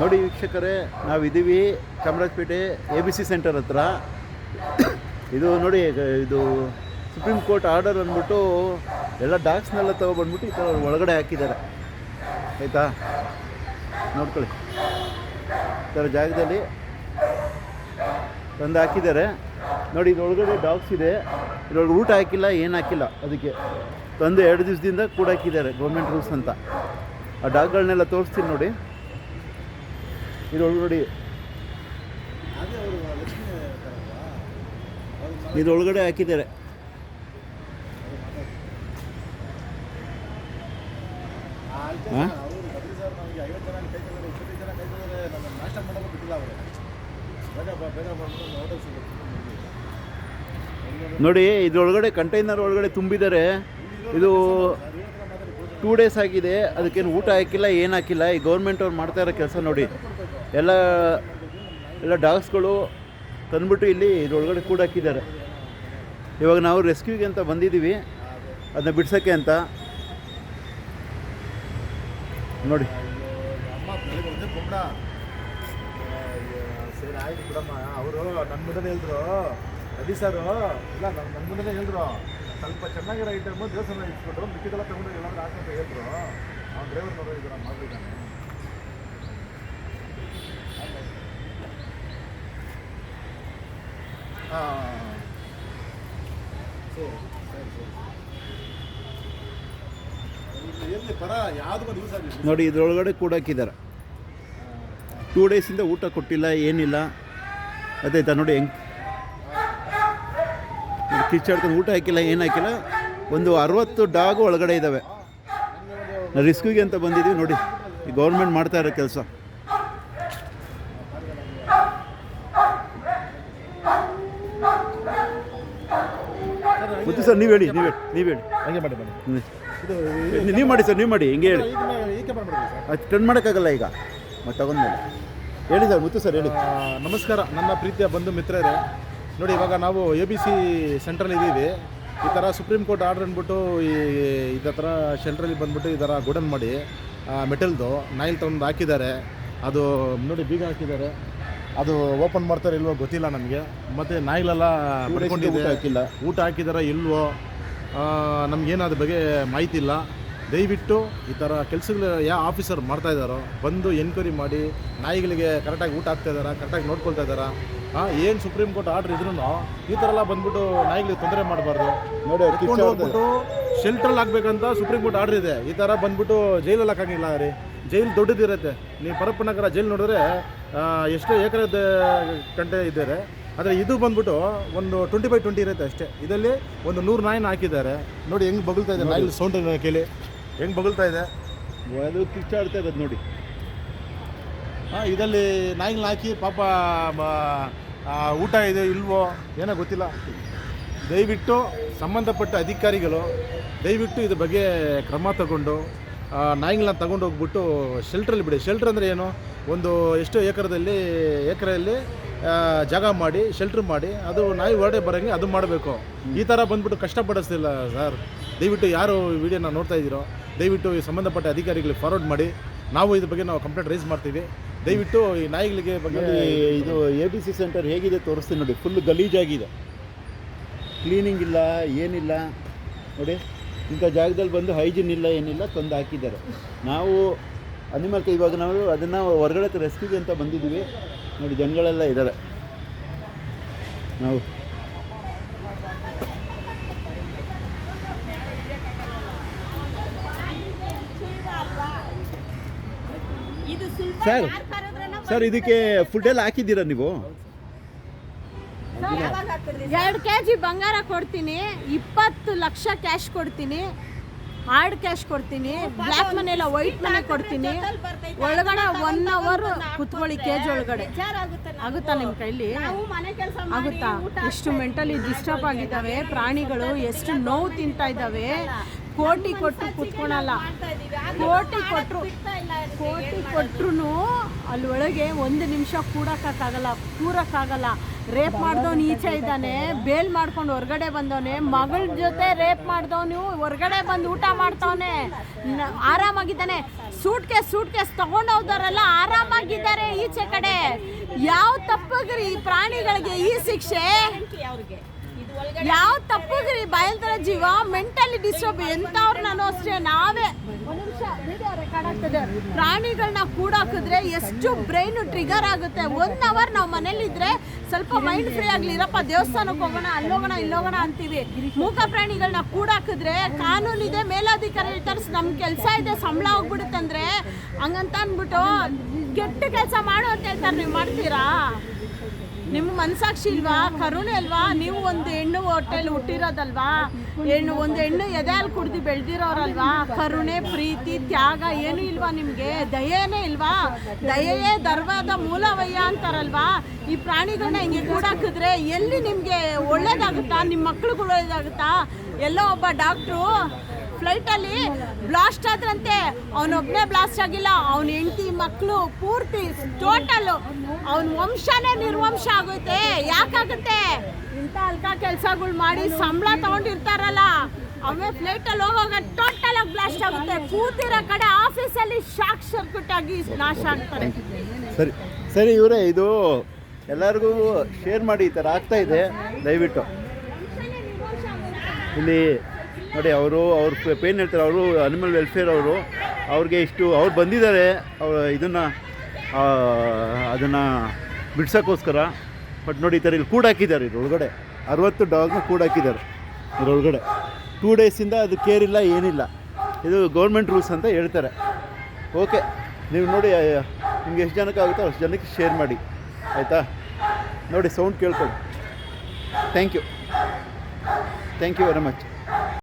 ನೋಡಿ ವೀಕ್ಷಕರೇ, ನಾವಿದ್ದೀವಿ ಚಾಮರಾಜಪೇಟೆ ABC ಸೆಂಟರ್ ಹತ್ರ. ಇದು ನೋಡಿ, ಇದು ಸುಪ್ರೀಂ ಕೋರ್ಟ್ ಆರ್ಡರ್ ಅಂದ್ಬಿಟ್ಟು ಎಲ್ಲ ಡಾಗ್ಸ್ನೆಲ್ಲ ತೊಗೊಬಂದ್ಬಿಟ್ಟು ಈ ಥರ ಒಳಗಡೆ ಹಾಕಿದ್ದಾರೆ, ಆಯಿತಾ? ನೋಡ್ಕೊಳ್ಳಿ, ಈ ಥರ ಜಾಗದಲ್ಲಿ ತಂದು ಹಾಕಿದ್ದಾರೆ ನೋಡಿ. ಇದ್ರೊಳಗಡೆ ಡಾಗ್ಸ್ ಇದೆ, ಇದ್ರೊಳಗೆ ಊಟ ಹಾಕಿಲ್ಲ, ಏನು ಹಾಕಿಲ್ಲ. ಅದಕ್ಕೆ ತಂದು 2 ದಿವಸದಿಂದ ಕೂಡ ಹಾಕಿದ್ದಾರೆ, ಗೌರ್ಮೆಂಟ್ ರೂಲ್ಸ್ ಅಂತ. ಆ ಡಾಗ್ಗಳನ್ನೆಲ್ಲ ತೋರಿಸ್ತೀನಿ ನೋಡಿ. ಇದ್ರೊಳಗಡೆ ಇದ್ರೊಳಗಡೆ ಹಾಕಿದ್ದಾರೆ. ಹಾಂ, ನೋಡಿ ಇದ್ರೊಳಗಡೆ ಕಂಟೈನರ್ ಒಳಗಡೆ ತುಂಬಿದ್ದಾರೆ. ಇದು 2 ಡೇಸ್ ಆಗಿದೆ, ಅದಕ್ಕೇನು ಊಟ ಹಾಕಿಲ್ಲ, ಏನು ಹಾಕಿಲ್ಲ. ಈ ಗೌರ್ಮೆಂಟ್ ಅವ್ರು ಮಾಡ್ತಾ ಇರೋ ಕೆಲಸ ನೋಡಿ. ಎಲ್ಲ ಡಾಗ್ಸ್ಗಳು ತಂದುಬಿಟ್ಟು ಇಲ್ಲಿ ಇದ್ರೊಳಗಡೆ ಕೂಡ ಹಾಕಿದ್ದಾರೆ. ಇವಾಗ ನಾವು ರೆಸ್ಕ್ಯೂಗೆ ಅಂತ ಬಂದಿದ್ದೀವಿ, ಅದನ್ನ ಬಿಡ್ಸೋಕ್ಕೆ ಅಂತ. ನೋಡಿ, ಸರಿ ಆಯ್ತು ಬಿಡಮ್ಮ. ಅವರು ನನ್ನ ಮುಂದೆ ಹೇಳಿದ್ರು, ರವಿ ಸರ್ ಇಲ್ಲ ನನ್ನ ಮುಂದೆ ಹೇಳಿದ್ರು, ಸ್ವಲ್ಪ ಚೆನ್ನಾಗಿರೋ ಐಟಮು ದೇವಸ್ಥಾನ ಇಟ್ಕೊಂಡ್ರು, ಮಿಕ್ಕಿದೆಲ್ಲ ತಗೊಂಡು ಎಲ್ಲಾದ್ರೂ ಹಾಕಂತ ಹೇಳಿದ್ರು. ಅವ್ನು ಡ್ರೈವರ್ ನೋಡೋದು ನಾನು ಮಾಡಿದ್ದಾನೆ. ಹಾಂ, ಸರಿ ಸರಿ ಸರಿ. ಎಲ್ಲಿ ಪರ ಯಾವುದು ಬಂದು ಯೂಸ್ ಆಗಿದೆ ನೋಡಿ, ಇದ್ರೊಳಗಡೆ ಕೂಡ ಹಾಕಿದ್ದಾರೆ. 2 ಡೇಸಿಂದ ಊಟ ಕೊಟ್ಟಿಲ್ಲ, ಏನಿಲ್ಲ. ಅದಾಯ್ತಾ ನೋಡಿ, ಹೆಂಗೆ ಕಿಚ್ಚಾಡ್ಕೊಂಡು ಊಟ ಹಾಕಿಲ್ಲ, ಏನು ಹಾಕಿಲ್ಲ. ಒಂದು 60 ಡಾಗು ಒಳಗಡೆ ಇದ್ದಾವೆ. ನಾವು ರಿಸ್ಕ್ಯೂಗೆ ಅಂತ ಬಂದಿದ್ದೀವಿ ನೋಡಿ. ಈ ಗೌರ್ಮೆಂಟ್ ಮಾಡ್ತಾ ಇರೋ ಕೆಲಸ. ಗೊತ್ತು ಸರ್, ನೀವು ಹೇಳಿ. ಹಂಗೆ ಮಾಡಿ ನೀವು ಮಾಡಿ ಸರ್, ನೀವು ಮಾಡಿ, ಹಿಂಗೆ ಹೇಳಿ. ಏಕೆ ಮಾಡ್ಬಿಡ್ತೀವಿ ಸರ್? ಅದು ಟರ್ನ್ ಮಾಡೋಕ್ಕಾಗಲ್ಲ ಈಗ, ಮತ್ತೆ ತಗೊಂಡ್ಮೇಲೆ ಹೇಳಿ ಸರ್. ಮುತ್ತು ಸರ್ ಹೇಳಿ. ನಮಸ್ಕಾರ ನನ್ನ ಪ್ರೀತಿಯ ಬಂಧು ಮಿತ್ರರೇ. ನೋಡಿ, ಇವಾಗ ನಾವು ABC ಸೆಂಟ್ರಲ್ಲಿ ಇದ್ದೀವಿ. ಈ ಥರ ಸುಪ್ರೀಂ ಕೋರ್ಟ್ ಆರ್ಡರ್ ಅಂದ್ಬಿಟ್ಟು ಇದೇ ಥರ ಸೆಂಟ್ರಲ್ಲಿ ಬಂದುಬಿಟ್ಟು ಈ ಥರ ಗೋಡನ್ ಮಾಡಿ ಮೆಟಲ್ದು ನಾಯಿಲ್ ತೊಗೊಂಡು ಹಾಕಿದ್ದಾರೆ. ಅದು ನೋಡಿ, ಬೀಗ ಹಾಕಿದ್ದಾರೆ. ಅದು ಓಪನ್ ಮಾಡ್ತಾರೆ ಇಲ್ವೋ ಗೊತ್ತಿಲ್ಲ ನಮಗೆ. ಮತ್ತು ನಾಯಿಲೆಲ್ಲ ಪಡ್ಕೊಂಡಿದೆ, ಹಾಕಿಲ್ಲ, ಊಟ ಹಾಕಿದಾರ ಇಲ್ವೋ ನಮಗೇನು ಅದ್ರ ಬಗ್ಗೆ ಮಾಹಿತಿ ಇಲ್ಲ. ದಯವಿಟ್ಟು ಈ ಥರ ಕೆಲಸಗಳು ಯಾವ ಆಫೀಸರ್ ಮಾಡ್ತಾಯಿದ್ದಾರೋ ಬಂದು ಎನ್ಕ್ವೈರಿ ಮಾಡಿ ನಾಯಿಗಳಿಗೆ ಕರೆಕ್ಟಾಗಿ ಊಟ ಹಾಕ್ತಾಯಿದ್ದಾರಾ, ಕರೆಕ್ಟಾಗಿ ನೋಡ್ಕೊಳ್ತಾ ಇದ್ದಾರಾ. ಏನು ಸುಪ್ರೀಂ ಕೋರ್ಟ್ ಆರ್ಡ್ರ್ ಇದ್ರೂ ಈ ಥರ ಎಲ್ಲ ಬಂದ್ಬಿಟ್ಟು ನಾಯಿಗಳಿಗೆ ತೊಂದರೆ ಮಾಡಬಾರ್ದು. ನೋಡಿ, ಎತ್ಕೊಂಡು ಹೋಗ್ಬಿಟ್ಟು ಶೆಲ್ಟ್ರಲ್ಲಿ ಹಾಕ್ಬೇಕಂತ ಸುಪ್ರೀಂ ಕೋರ್ಟ್ ಆರ್ಡ್ರ್ ಇದೆ. ಈ ಥರ ಬಂದ್ಬಿಟ್ಟು ಜೈಲಲ್ಲಿ ಹಾಕಂಗಿಲ್ಲ ರೀ. ಜೈಲು ದೊಡ್ಡದಿರುತ್ತೆ. ನೀವು ಪರಪ್ಪನಗರ ಜೈಲು ನೋಡಿದ್ರೆ ಎಷ್ಟೋ ಎಕರೆದ ಗಂಟೆ ಇದ್ದಾರೆ. ಆದರೆ ಇದು ಬಂದ್ಬಿಟ್ಟು ಒಂದು 20/20 ಇರುತ್ತೆ ಅಷ್ಟೇ. ಇದರಲ್ಲಿ ಒಂದು 100 ನಾಯಿನ ಹಾಕಿದ್ದಾರೆ. ನೋಡಿ ಹೆಂಗೆ ಬಗಳ್ತಾ ಇದೆ, ನಾಯಿಲ್ ಸೌಂಡ್ ಕೇಳಿ ಹೆಂಗೆ ಬಗಳ್ತಾ ಇದೆ. ಅದು ಕಿಚ್ಚಾಡ್ತಾ ಇರೋದು ನೋಡಿ. ಇದರಲ್ಲಿ ನಾಯಿಗಳನ್ನ ಹಾಕಿ ಪಾಪ ಊಟ ಇದೆ ಇಲ್ವೋ ಏನೋ ಗೊತ್ತಿಲ್ಲ. ದಯವಿಟ್ಟು ಸಂಬಂಧಪಟ್ಟ ಅಧಿಕಾರಿಗಳು ದಯವಿಟ್ಟು ಇದ್ರ ಬಗ್ಗೆ ಕ್ರಮ ತಗೊಂಡು ನಾಯಿಗಳನ್ನ ತಗೊಂಡು ಹೋಗ್ಬಿಟ್ಟು ಶೆಲ್ಟ್ರಲ್ಲಿ ಬಿಡಿ. ಶೆಲ್ಟ್ರ್ ಅಂದರೆ ಏನು, ಒಂದು ಎಷ್ಟೋ ಎಕರೆಯಲ್ಲಿ ಜಾಗ ಮಾಡಿ ಶೆಲ್ಟ್ರ್ ಮಾಡಿ ಅದು ನಾಯಿ ಹೊರಡೆ ಬರೋಂಗೆ ಅದು ಮಾಡಬೇಕು. ಈ ಥರ ಬಂದ್ಬಿಟ್ಟು ಕಷ್ಟಪಡಿಸ್ತಿಲ್ಲ ಸರ್. ದಯವಿಟ್ಟು ಯಾರು ವಿಡಿಯೋನ ನೋಡ್ತಾ ಇದ್ದೀರೋ ದಯವಿಟ್ಟು ಈ ಸಂಬಂಧಪಟ್ಟ ಅಧಿಕಾರಿಗಳಿಗೆ ಫಾರ್ವರ್ಡ್ ಮಾಡಿ. ನಾವು ಇದ್ರ ಬಗ್ಗೆ ನಾವು ಕಂಪ್ಲೇಂಟ್ ರೈಸ್ ಮಾಡ್ತೀವಿ. ದಯವಿಟ್ಟು ಈ ನಾಯಿಗಳಿಗೆ ಬಗ್ಗೆ ಇದು ABC ಸೆಂಟರ್ ಹೇಗಿದೆ ತೋರಿಸ್ತೀನಿ ನೋಡಿ. ಫುಲ್ ಗಲೀಜಾಗಿದೆ, ಕ್ಲೀನಿಂಗ್ ಇಲ್ಲ, ಏನಿಲ್ಲ ನೋಡಿ. ಇಂಥ ಜಾಗದಲ್ಲಿ ಬಂದು ಹೈಜಿನ್ ಇಲ್ಲ, ಏನಿಲ್ಲ, ತಂದು ಹಾಕಿದ್ದಾರೆ. ನಾವು ಅನಿಮಲ್ಗೆ ಇವಾಗ ನಾವು ಅದನ್ನು ಹೊರಗಡೆ ರೆಸ್ಕ್ಯೂಗೆ ಅಂತ ಬಂದಿದ್ದೀವಿ ನೋಡಿ. ಜನಗಳೆಲ್ಲ ಇದ್ದಾರೆ. ನಾವು ಸರ್ ಇದಕ್ಕೆ ಫುಡ್ ಎಲ್ಲ ಹಾಕಿದ್ದೀರಾ ನೀವು? 2 kg ಬಂಗಾರ ಕೊಡ್ತೀನಿ, 20 ಲಕ್ಷ ಕ್ಯಾಶ್ ಕೊಡ್ತೀನಿ, ಹಾರ್ಡ್ ಕ್ಯಾಶ್ ಕೊಡ್ತೀನಿ, ಬ್ಲ್ಯಾಕ್ ಮನಿ ಎಲ್ಲ ವೈಟ್ ಮನಿ ಕೊಡ್ತೀನಿ. ಒಳಗಡೆ 1 ಅವರ್ ಕುತ್ಕೊಳ್ಳಿ. ಕೇಜ್ ಒಳಗಡೆ ಆಗುತ್ತಾ ನಿಮ್ಮ ಕೈಲಿ? ಆಗುತ್ತಾ? ಎಷ್ಟು ಮೆಂಟಲಿ ಡಿಸ್ಟರ್ಬ್ ಆಗಿದ್ದಾವೆ ಪ್ರಾಣಿಗಳು, ಎಷ್ಟು ನೋವು ತಿಂತಾ ಇದ್ದಾವೆ. ಕೋಟಿ ಕೊಟ್ಟರು ಕುತ್ಕೊಳಲ್ಲ. ಕೋಟಿ ಕೊಟ್ಟರು ಅಲ್ಲಿ ಒಳಗೆ 1 ನಿಮಿಷ ಕೂರಕ್ಕಾಗಲ್ಲ. ರೇಪ್ ಮಾಡ್ದವನು ಈಚೆ ಇದ್ದಾನೆ, ಬೇಲ್ ಮಾಡ್ಕೊಂಡು ಹೊರಗಡೆ ಬಂದವನೆ, ಮಗಳ ಜೊತೆ ರೇಪ್ ಮಾಡ್ದವನು ಹೊರಗಡೆ ಬಂದು ಊಟ ಮಾಡ್ತವನೆ, ಆರಾಮಾಗಿದ್ದಾನೆ. ಸೂಟ್ ಕೇಸ್ ತಗೊಂಡು ಹೋದವರೆಲ್ಲ ಆರಾಮಾಗಿ ಯಾವ ತಪ್ಪಗ್ರಿ ಈ ಪ್ರಾಣಿಗಳಿಗೆ ಈ ಶಿಕ್ಷೆ? ಯಾವ ತಪ್ಪಗ್ರಿ? ಭಯಂಕರ ಜೀವ, ಮೆಂಟಲಿ ಡಿಸ್ಟರ್ಬ್ ಎಂಥವ್ರನ್ನೂ ಅಷ್ಟೇ. ನಾವೇ ಪ್ರಾಣಿಗಳನ್ನ ಕೂಡಾಕಿದ್ರೆ ಎಷ್ಟು ಬ್ರೈನ್ ಟ್ರಿಗರ್ ಆಗುತ್ತೆ. 1 ಅವರ್ ನಾವು ಮನೇಲಿದ್ರೆ ಸ್ವಲ್ಪ ಮೈಂಡ್ ಫ್ರೀ ಆಗ್ಲಿ, ಇರಪ್ಪ ದೇವಸ್ಥಾನಕ್ಕೆ ಹೋಗೋಣ, ಅಲ್ಲೋಗೋಣ ಇಲ್ಲೋಗೋಣ ಅಂತೀವಿ. ಮೂಕ ಪ್ರಾಣಿಗಳನ್ನ ಕೂಡಾಕಿದ್ರೆ ಕಾನೂನಿದೆ, ಮೇಲಾಧಿಕಾರಿ ಹೇಳ್ತಾರೆ ನಮ್ಮ ಕೆಲಸ ಇದೆ, ಸಂಬಳ ಹೋಗ್ಬಿಡುತ್ತೆ ಅಂದ್ರೆ ಹಂಗಂತ ಅಂದ್ಬಿಟ್ಟು ಕೆಟ್ಟ ಕೆಲಸ ಮಾಡು ಅಂತ ಹೇಳ್ತಾರೆ. ನೀವು ಮಾಡ್ತೀರಾ? ನಿಮ್ಗೆ ಮನಸಾಕ್ಷಿ ಇಲ್ವಾ? ಕರುಣೆ ಅಲ್ವಾ? ನೀವು ಒಂದು ಹೆಣ್ಣು ಹೊಟ್ಟೆಲಿ ಹುಟ್ಟಿರೋದಲ್ವಾ? ಒಂದು ಹೆಣ್ಣು ಎದೆಯಲ್ಲಿ ಕುಡ್ದು ಬೆಳೆದಿರೋರಲ್ವಾ? ಕರುಣೆ, ಪ್ರೀತಿ, ತ್ಯಾಗ ಏನೂ ಇಲ್ವಾ ನಿಮಗೆ? ದಯೆನೇ ಇಲ್ವಾ? ದಯೆಯೇ ಧರ್ಮದ ಮೂಲವಯ್ಯ ಅಂತಾರಲ್ವಾ? ಈ ಪ್ರಾಣಿಗಳನ್ನ ಹಿಂಗೆ ಕೂಡಾಕಿದ್ರೆ ಎಲ್ಲಿ ನಿಮಗೆ ಒಳ್ಳೇದಾಗುತ್ತಾ? ನಿಮ್ಮ ಮಕ್ಳಿಗೆ ಒಳ್ಳೇದಾಗುತ್ತಾ? ಎಲ್ಲೋ ಒಬ್ಬ ಡಾಕ್ಟ್ರು ಫ್ಲೈಟಲ್ಲಿ ಬ್ಲಾಸ್ಟ್ ಆದ್ರಂತೆ, ಅವನೊಬ್ಬನೇ ಬ್ಲಾಸ್ಟ್ ಆಗಿಲ್ಲ, ಅವನ ಹೆಂಡತಿ ಮಕ್ಕಳು ಪೂರ್ತಿ ಟೋಟಲ್ಲು ಅವನ ವಂಶನೇ ನಿರ್ವಂಶ ಆಗುತ್ತೆ. ಯಾಕಾಗುತ್ತೆ? ಇಂಥ ಅಲ್ಕ ಕೆಲಸಗಳು ಮಾಡಿ ಸಂಬಳ ತಗೊಂಡಿರ್ತಾರಲ್ಲ, ಅವೇ ಫ್ಲೈಟಲ್ಲಿ ಹೋಗುವಾಗ ಟೋಟಲ್ ಆಗಿ ಬ್ಲಾಸ್ಟ್ ಆಗುತ್ತೆ. ಕೂತಿರೋ ಕಡೆ ಆಫೀಸಲ್ಲಿ ಶಾಕ್ ಸರ್ಕ್ಯೂಟ್ ಆಗಿ ನಾಶ ಆಗ್ತಾರೆ. ಸರಿ ಸರಿ ಇವರೇ, ಇದು ಎಲ್ಲರಿಗೂ ಶೇರ್ ಮಾಡಿ. ಈ ಥರ ಆಗ್ತಾ ಇದೆ, ದಯವಿಟ್ಟು ಇಲ್ಲಿ ನೋಡಿ. ಅವ್ರ ಪೇನ್ ಹೇಳ್ತಾರೆ, ಅವರು ಅನಿಮಲ್ ವೆಲ್ಫೇರ್ ಅವರು, ಅವ್ರಿಗೆ ಇಷ್ಟು ಅವ್ರು ಬಂದಿದ್ದಾರೆ ಅದನ್ನು ಬಿಡ್ಸೋಕ್ಕೋಸ್ಕರ. ಬಟ್ ನೋಡಿ ಈ ಥರ ಇಲ್ಲಿ ಕೂಡಾಕಿದ್ದಾರೆ, ಇದ್ರೊಳಗಡೆ 60 ಡಾಗ್ನ ಕೂಡಾಕಿದ್ದಾರೆ ಇದ್ರೊಳಗಡೆ. 2 ಡೇಸಿಂದ ಅದು ಕೇರ್ ಇಲ್ಲ, ಏನಿಲ್ಲ. ಇದು ಗೌರ್ಮೆಂಟ್ ರೂಲ್ಸ್ ಅಂತ ಹೇಳ್ತಾರೆ. ಓಕೆ, ನೀವು ನೋಡಿ ನಿಮ್ಗೆ ಎಷ್ಟು ಜನಕ್ಕೆ ಆಗುತ್ತೋ ಅಷ್ಟು ಜನಕ್ಕೆ ಶೇರ್ ಮಾಡಿ, ಆಯಿತಾ? ನೋಡಿ ಸೌಂಡ್ ಕೇಳ್ಕೊಳ್ಳಿ. Thank you very much.